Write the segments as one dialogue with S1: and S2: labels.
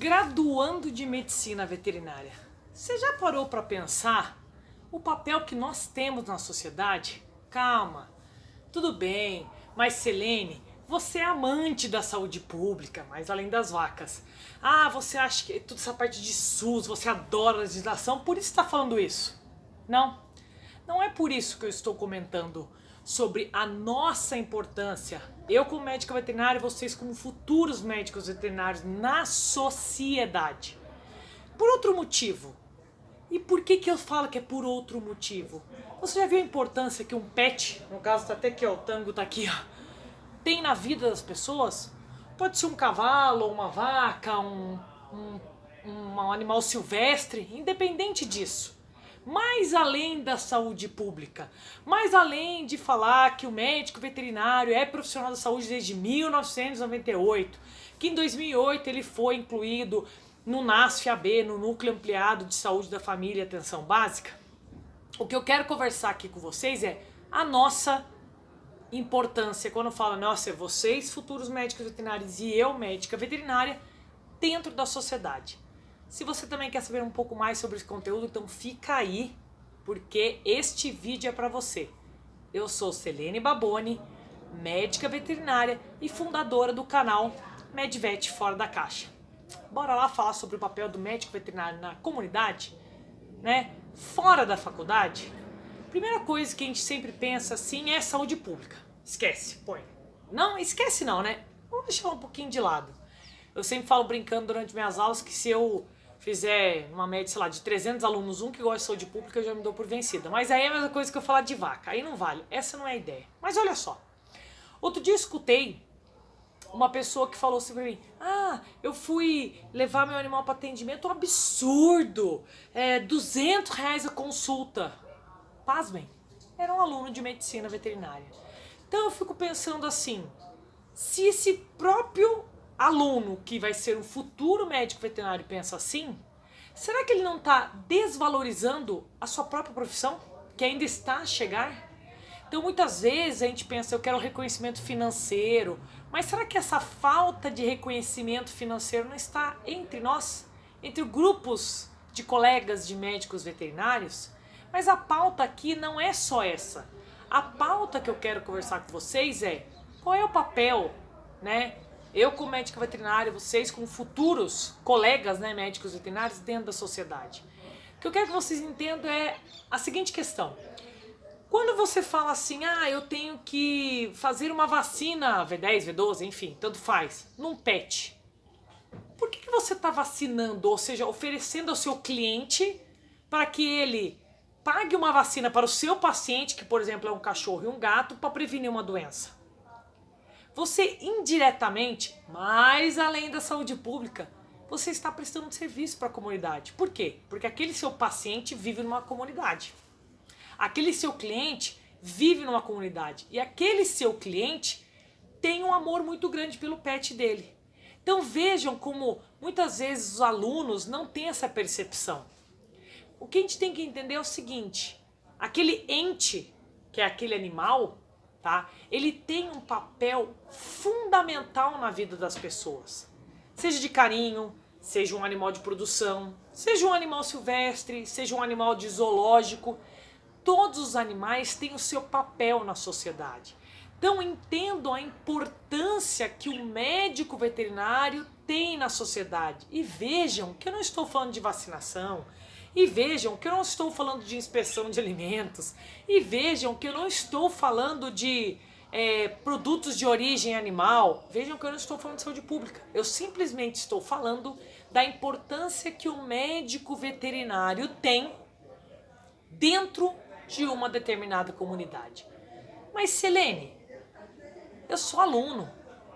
S1: Graduando de medicina veterinária, você já parou para pensar o papel que nós temos na sociedade? Calma, tudo bem, mas Selene, você é amante da saúde pública, mas além das vacas. Ah, você acha que toda essa parte de SUS, você adora a legislação, por isso está falando isso? Não, não é por isso que eu estou comentando sobre a nossa importância, eu como médica veterinária, vocês como futuros médicos veterinários na sociedade. Por outro motivo. E por que eu falo que é por outro motivo? Você já viu a importância que um pet, no caso tá até aqui, ó, o Tango tá aqui, ó, tem na vida das pessoas? Pode ser um cavalo, uma vaca, um animal silvestre, independente disso. Mais além da saúde pública, mais além de falar que o médico veterinário é profissional da saúde desde 1998, que em 2008 ele foi incluído no NASF-AB, no Núcleo Ampliado de Saúde da Família e Atenção Básica, o que eu quero conversar aqui com vocês é a nossa importância, quando eu falo, nossa, vocês futuros médicos veterinários e eu médica veterinária, dentro da sociedade. Se você também quer saber um pouco mais sobre esse conteúdo, então fica aí, porque este vídeo é para você. Eu sou Selene Baboni, médica veterinária e fundadora do canal MedVet Fora da Caixa. Bora lá falar sobre o papel do médico veterinário na comunidade, né? Fora da faculdade. Primeira coisa que a gente sempre pensa assim é saúde pública. Esquece, põe. Não, esquece não, né? Vamos deixar um pouquinho de lado. Eu sempre falo brincando durante minhas aulas que se eu fizer uma média, sei lá, de 300 alunos, um que gosta de saúde pública, eu já me dou por vencida. Mas aí é a mesma coisa que eu falar de vaca, aí não vale. Essa não é a ideia. Mas olha só. Outro dia eu escutei uma pessoa que falou assim pra mim, ah, eu fui levar meu animal para atendimento, um absurdo, R$200 a consulta. Pasmem, era um aluno de medicina veterinária. Então eu fico pensando assim, se esse próprio aluno que vai ser um futuro médico veterinário pensa assim, será que ele não está desvalorizando a sua própria profissão, que ainda está a chegar? Então muitas vezes a gente pensa, eu quero reconhecimento financeiro, mas será que essa falta de reconhecimento financeiro não está entre nós? Entre grupos de colegas de médicos veterinários? Mas a pauta aqui não é só essa. A pauta que eu quero conversar com vocês é, qual é o papel, né? Eu como médica veterinária, vocês como futuros colegas, né, médicos veterinários dentro da sociedade. O que eu quero que vocês entendam é a seguinte questão. Quando você fala assim, ah, eu tenho que fazer uma vacina V10, V12, enfim, tanto faz, num pet. Por que você está vacinando, ou seja, oferecendo ao seu cliente para que ele pague uma vacina para o seu paciente, que por exemplo é um cachorro e um gato, para prevenir uma doença? Você indiretamente, mais além da saúde pública, você está prestando um serviço para a comunidade. Por quê? Porque aquele seu paciente vive numa comunidade. Aquele seu cliente vive numa comunidade. E aquele seu cliente tem um amor muito grande pelo pet dele. Então vejam como muitas vezes os alunos não têm essa percepção. O que a gente tem que entender é o seguinte, aquele ente, que é aquele animal, tá? Ele tem um papel fundamental na vida das pessoas. Seja de carinho, seja um animal de produção, seja um animal silvestre, seja um animal de zoológico. Todos os animais têm o seu papel na sociedade. Então entendam a importância que o médico veterinário tem na sociedade. E vejam que eu não estou falando de vacinação. E vejam que eu não estou falando de inspeção de alimentos. E vejam que eu não estou falando de produtos de origem animal. Vejam que eu não estou falando de saúde pública. Eu simplesmente estou falando da importância que o médico veterinário tem dentro de uma determinada comunidade. Mas Selene, eu sou aluno.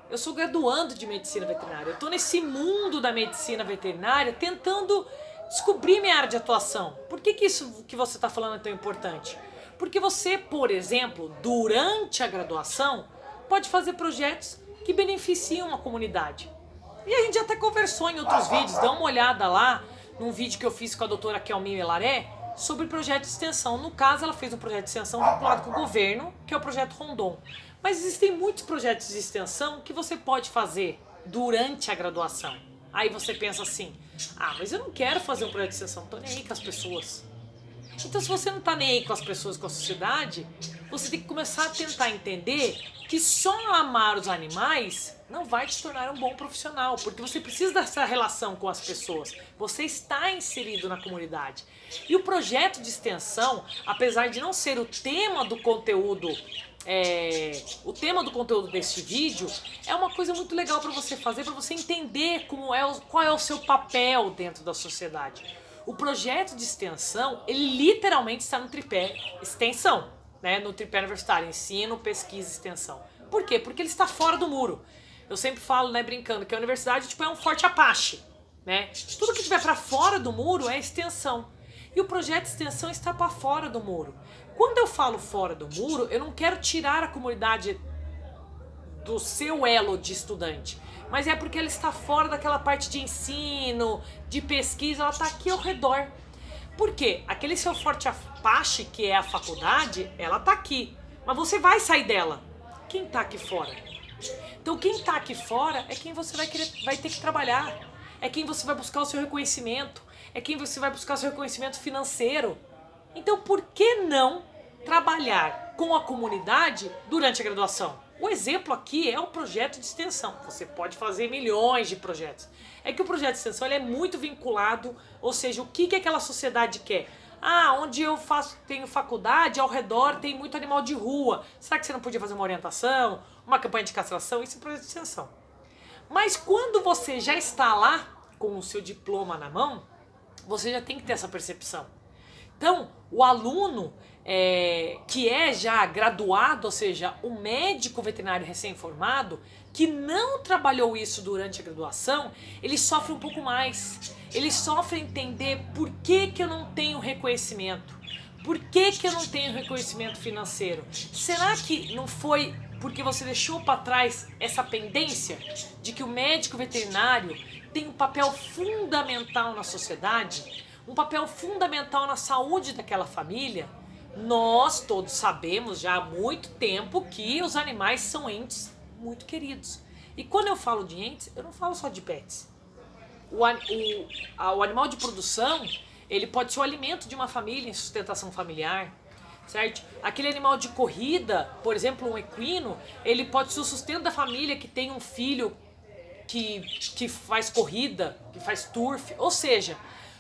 S1: Eu sou graduando de medicina veterinária. Eu estou nesse mundo da medicina veterinária tentando descobrir minha área de atuação. Por que isso que você está falando é tão importante? Porque você, por exemplo, durante a graduação, pode fazer projetos que beneficiam a comunidade. E a gente até conversou em outros vídeos, dá uma olhada lá num vídeo que eu fiz com a doutora Kelminha Elaré sobre projeto de extensão. No caso, ela fez um projeto de extensão vinculado com o governo, que é o projeto Rondon. Mas existem muitos projetos de extensão que você pode fazer durante a graduação. Aí você pensa assim, ah, mas eu não quero fazer um projeto de extensão, não tô nem aí com as pessoas. Então se você não tá nem aí com as pessoas, com a sociedade, você tem que começar a tentar entender que só amar os animais não vai te tornar um bom profissional, porque você precisa dessa relação com as pessoas, você está inserido na comunidade. E o projeto de extensão, apesar de não ser o tema do conteúdo, deste vídeo, é uma coisa muito legal para você fazer, para você entender qual é o seu papel dentro da sociedade. O projeto de extensão, ele literalmente está no tripé extensão, né? No tripé universitário, ensino, pesquisa e extensão. Por quê? Porque ele está fora do muro. Eu sempre falo, né, brincando, que a universidade tipo, é um forte Apache, né? Tudo que estiver para fora do muro é extensão. E o projeto de extensão está para fora do muro. Quando eu falo fora do muro, eu não quero tirar a comunidade do seu elo de estudante, mas é porque ela está fora daquela parte de ensino, de pesquisa, ela está aqui ao redor. Por quê? Aquele seu forte Apache, que é a faculdade, ela está aqui, mas você vai sair dela. Quem está aqui fora? Então quem está aqui fora é quem você vai ter que trabalhar, é quem você vai buscar o seu reconhecimento, é quem você vai buscar o seu reconhecimento financeiro. Então por que não trabalhar com a comunidade durante a graduação? O exemplo aqui é o projeto de extensão. Você pode fazer milhões de projetos. É que o projeto de extensão ele é muito vinculado, ou seja, o que aquela sociedade quer? Ah, onde eu tenho faculdade, ao redor tem muito animal de rua. Será que você não podia fazer uma orientação, uma campanha de castração? Isso é projeto de extensão. Mas quando você já está lá, com o seu diploma na mão, você já tem que ter essa percepção. Então, o aluno que é já graduado, ou seja, o médico veterinário recém-formado, que não trabalhou isso durante a graduação, ele sofre um pouco mais. Ele sofre entender por que eu não tenho reconhecimento. Por que eu não tenho reconhecimento financeiro? Será que não foi porque você deixou para trás essa pendência de que o médico veterinário tem um papel fundamental na sociedade, um papel fundamental na saúde daquela família? Nós todos sabemos já há muito tempo que os animais são entes muito queridos. E quando eu falo de entes, eu não falo só de pets. O animal de produção, ele pode ser o alimento de uma família em sustentação familiar, certo? Aquele animal de corrida, por exemplo, um equino, ele pode ser o sustento da família que tem um filho que faz corrida, que faz turf. Ou seja,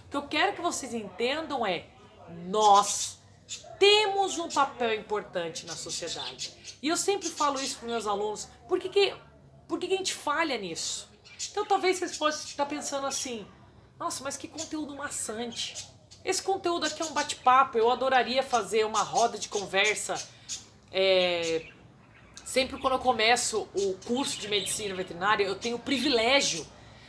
S1: o que eu quero que vocês entendam é, nós temos um papel importante na sociedade. E eu sempre falo isso para meus alunos. Por que a gente falha nisso? Então talvez vocês possam estar pensando assim, nossa, mas que conteúdo maçante. Esse conteúdo aqui é um bate-papo, eu adoraria fazer uma roda de conversa. Sempre quando eu começo o curso de medicina veterinária, eu tenho o privilégio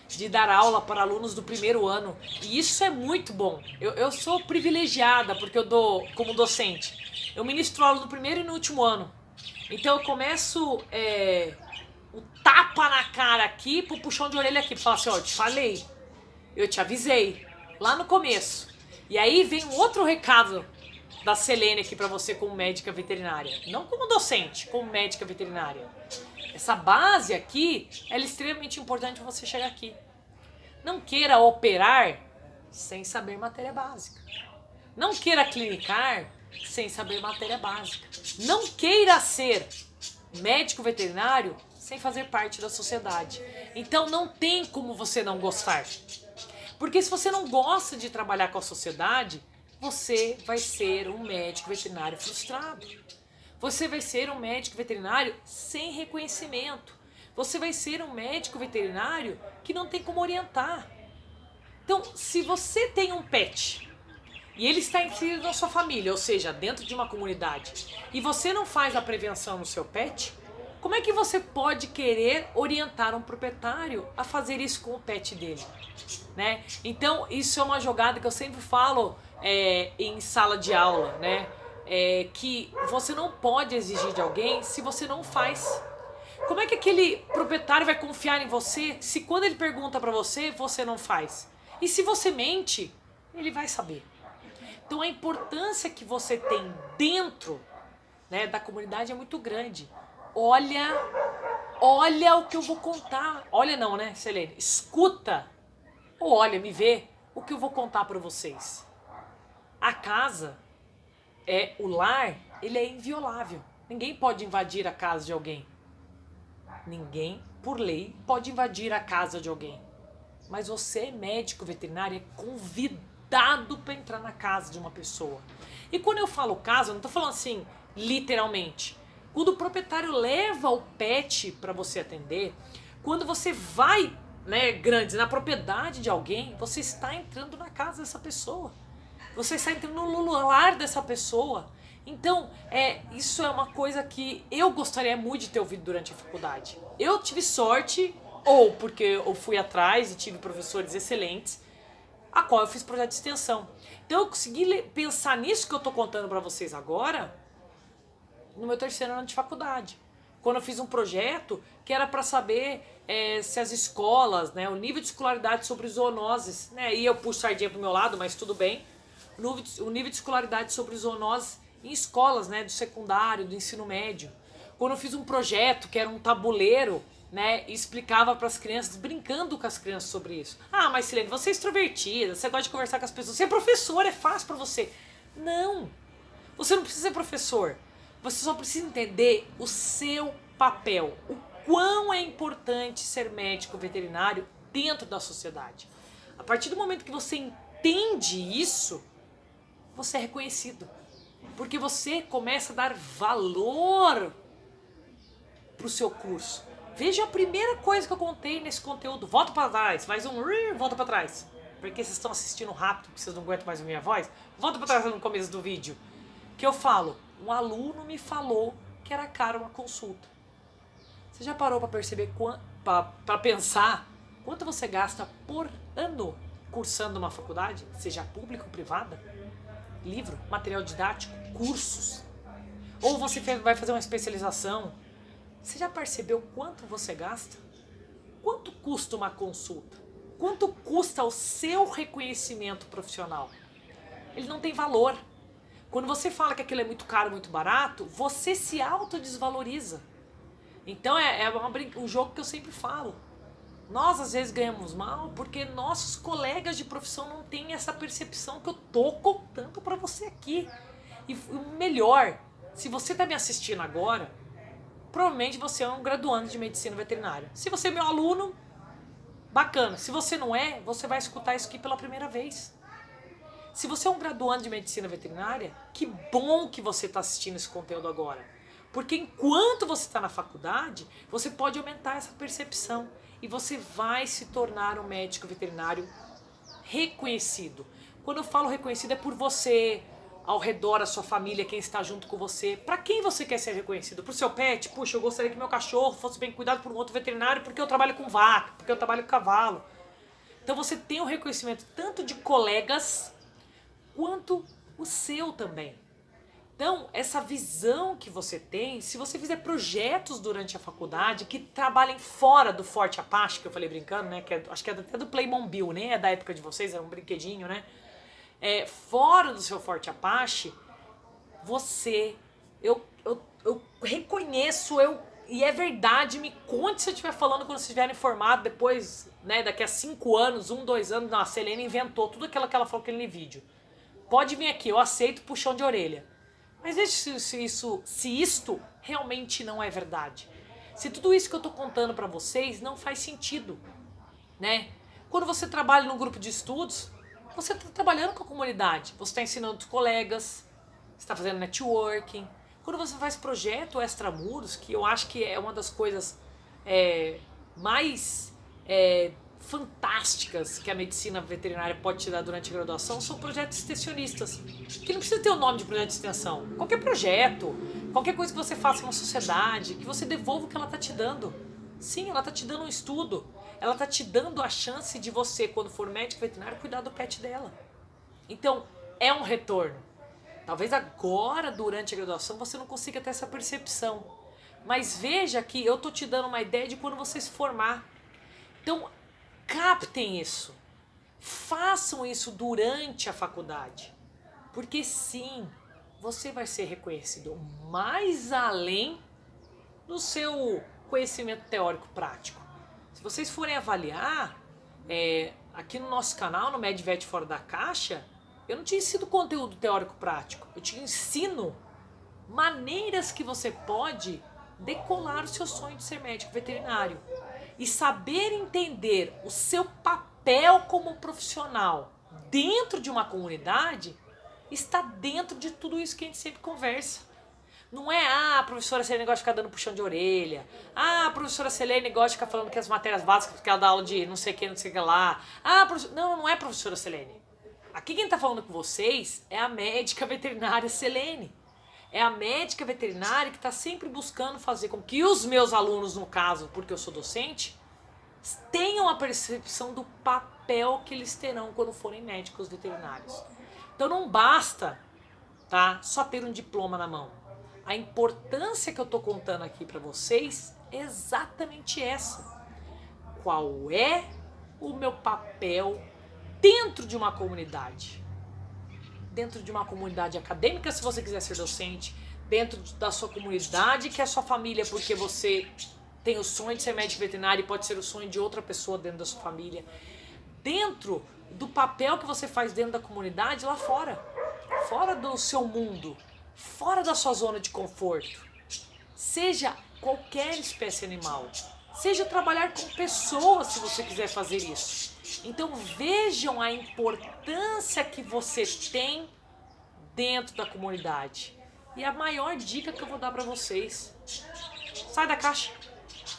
S1: de dar aula para alunos do primeiro ano. E isso é muito bom. Eu sou privilegiada porque eu dou como docente. Eu ministro aula no primeiro e no último ano. Então eu começo o tapa na cara aqui pro puxão de orelha aqui. Pra falar assim, ó, eu te falei, eu te avisei lá no começo. E aí vem um outro recado da Selene aqui pra você como médica veterinária. Não como docente, como médica veterinária. Essa base aqui, ela é extremamente importante para você chegar aqui. Não queira operar sem saber matéria básica. Não queira clinicar sem saber matéria básica. Não queira ser médico veterinário sem fazer parte da sociedade. Então não tem como você não gostar. Porque se você não gosta de trabalhar com a sociedade, você vai ser um médico veterinário frustrado. Você vai ser um médico veterinário sem reconhecimento. Você vai ser um médico veterinário que não tem como orientar. Então, se você tem um pet e ele está inserido na sua família, ou seja, dentro de uma comunidade, e você não faz a prevenção no seu pet, como é que você pode querer orientar um proprietário a fazer isso com o pet dele? Né? Então, isso é uma jogada que eu sempre falo em sala de aula, né? Que você não pode exigir de alguém se você não faz. Como é que aquele proprietário vai confiar em você se quando ele pergunta pra você, você não faz? E se você mente, ele vai saber. Então a importância que você tem dentro, né, da comunidade é muito grande. Olha o que eu vou contar. Olha não, né, Selene? Escuta ou olha, me vê, o que eu vou contar para vocês. A casa, o lar, ele é inviolável. Ninguém pode invadir a casa de alguém. Ninguém, por lei, pode invadir a casa de alguém. Mas você, médico veterinário, é convidado para entrar na casa de uma pessoa. E quando eu falo casa, eu não estou falando assim, literalmente. Quando o proprietário leva o pet para você atender, quando você vai, né, grande, na propriedade de alguém, você está entrando na casa dessa pessoa. Você está entrando no lar dessa pessoa. Então, isso é uma coisa que eu gostaria muito de ter ouvido durante a faculdade. Eu tive sorte, ou porque eu fui atrás e tive professores excelentes, a qual eu fiz projeto de extensão. Então eu consegui pensar nisso que eu estou contando para vocês agora, no meu 3º ano de faculdade. Quando eu fiz um projeto que era para saber se as escolas, né, o nível de escolaridade sobre zoonoses, né, e eu puxo sardinha pro meu lado, mas tudo bem, o nível de escolaridade sobre zoonoses em escolas, né, do secundário, do ensino médio. Quando eu fiz um projeto que era um tabuleiro, né, e explicava para as crianças, brincando com as crianças sobre isso. Ah, mas Silene, você é extrovertida, você gosta de conversar com as pessoas, você é professor, é fácil para você. Não, você não precisa ser professor, você só precisa entender o seu papel, o quão é importante ser médico veterinário dentro da sociedade. A partir do momento que você entende isso, você é reconhecido. Porque você começa a dar valor pro seu curso. Veja a primeira coisa que eu contei nesse conteúdo. Volta para trás, mais um, volta para trás. Porque vocês estão assistindo rápido, porque vocês não aguentam mais a minha voz. Volta para trás no começo do vídeo. Que eu falo, um aluno me falou que era caro uma consulta. Você já parou para perceber, para pensar quanto você gasta por ano cursando uma faculdade, seja pública ou privada? Livro, material didático, cursos. Ou você vai fazer uma especialização. Você já percebeu quanto você gasta? Quanto custa uma consulta? Quanto custa o seu reconhecimento profissional? Ele não tem valor. Quando você fala que aquilo é muito caro, muito barato, você se autodesvaloriza. Então um jogo que eu sempre falo. Nós às vezes ganhamos mal porque nossos colegas de profissão não têm essa percepção que eu tô contando para você aqui. E o melhor, se você está me assistindo agora, provavelmente você é um graduando de medicina veterinária. Se você é meu aluno, bacana. Se você não é, você vai escutar isso aqui pela primeira vez. Se você é um graduando de medicina veterinária, que bom que você está assistindo esse conteúdo agora. Porque enquanto você está na faculdade, você pode aumentar essa percepção. E você vai se tornar um médico veterinário reconhecido. Quando eu falo reconhecido é por você, ao redor, a sua família, quem está junto com você. Para quem você quer ser reconhecido? Para o seu pet? Puxa, eu gostaria que meu cachorro fosse bem cuidado por um outro veterinário porque eu trabalho com vaca, porque eu trabalho com cavalo. Então você tem um reconhecimento tanto de colegas quanto o seu também. Então, essa visão que você tem, se você fizer projetos durante a faculdade que trabalhem fora do Forte Apache, que eu falei brincando, né? Acho que é até do Playmobil, nem é da época de vocês, era um brinquedinho, né? Fora do seu Forte Apache, eu reconheço, e é verdade, me conte se eu estiver falando quando vocês estiverem formados, depois, né, daqui a 5 anos, 1, 2 anos, não, a Selene inventou tudo aquilo que ela falou naquele vídeo. Pode vir aqui, eu aceito puxão de orelha. Mas veja se isto realmente não é verdade. Se tudo isso que eu estou contando para vocês não faz sentido, né? Quando você trabalha num grupo de estudos, você está trabalhando com a comunidade, você está ensinando os colegas, você está fazendo networking. Quando você faz projeto extramuros, que eu acho que é uma das coisas mais fantásticas que a medicina veterinária pode te dar durante a graduação, são projetos extensionistas, que não precisa ter o nome de projeto de extensão. Qualquer projeto, qualquer coisa que você faça na sociedade, que você devolva o que ela está te dando. Sim, ela está te dando um estudo, ela está te dando a chance de você, quando for médico veterinário, cuidar do pet dela. Então, é um retorno. Talvez agora, durante a graduação, você não consiga ter essa percepção. Mas veja que eu estou te dando uma ideia de quando você se formar. Então, captem isso. Façam isso durante a faculdade. Porque sim, você vai ser reconhecido mais além do seu conhecimento teórico prático. Se vocês forem avaliar aqui no nosso canal, no MedVet Fora da Caixa, eu não te ensino conteúdo teórico prático, eu te ensino maneiras que você pode decolar o seu sonho de ser médico veterinário e saber entender o seu papel como profissional dentro de uma comunidade está dentro de tudo isso que a gente sempre conversa. Não é, a professora Selene gosta de ficar dando puxão de orelha, a professora Selene gosta de ficar falando que as matérias básicas, porque ela dá aula de não sei o que, não sei o que lá. Não, não é professora Selene. Aqui quem está falando com vocês é a médica veterinária Selene. É a médica veterinária que está sempre buscando fazer com que os meus alunos, no caso, porque eu sou docente, tenham a percepção do papel que eles terão quando forem médicos veterinários. Então não basta, tá, só ter um diploma na mão. A importância que eu estou contando aqui para vocês é exatamente essa. Qual é o meu papel dentro de uma comunidade? Dentro de uma comunidade acadêmica, se você quiser ser docente, dentro da sua comunidade, que é a sua família, porque você tem o sonho de ser médico veterinário e pode ser o sonho de outra pessoa dentro da sua família. Dentro do papel que você faz dentro da comunidade, lá fora. Fora do seu mundo. Fora da sua zona de conforto. Seja qualquer espécie animal. Seja trabalhar com pessoas, se você quiser fazer isso. Então vejam a importância que você tem dentro da comunidade. E a maior dica que eu vou dar para vocês: sai da caixa.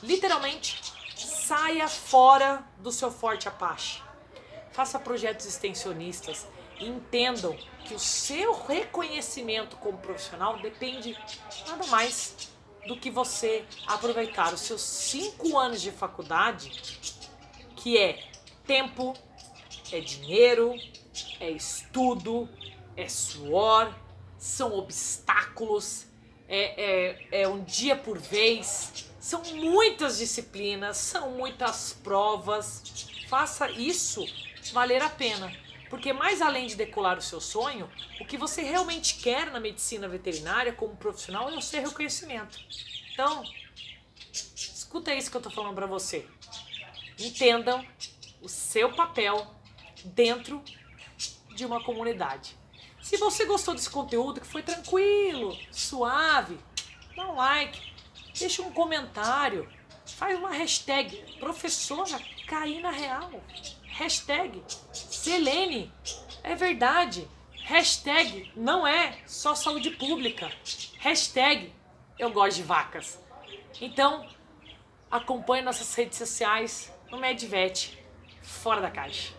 S1: Literalmente, saia fora do seu Forte Apache. Faça projetos extensionistas e entendam que o seu reconhecimento como profissional depende nada mais do que você aproveitar os seus 5 anos de faculdade, que é tempo, é dinheiro, é estudo, é suor, são obstáculos, é um dia por vez, são muitas disciplinas, são muitas provas. Faça isso valer a pena, porque mais além de decolar o seu sonho, o que você realmente quer na medicina veterinária como profissional é o seu reconhecimento. Então, escuta isso que eu tô falando para você. Entendam o seu papel dentro de uma comunidade. Se você gostou desse conteúdo, que foi tranquilo, suave, dá um like, deixa um comentário, faz uma hashtag professora Caína Real, hashtag Selene, é verdade, hashtag não é só saúde pública, hashtag eu gosto de vacas. Então, acompanhe nossas redes sociais no MedVet Fora da Caixa.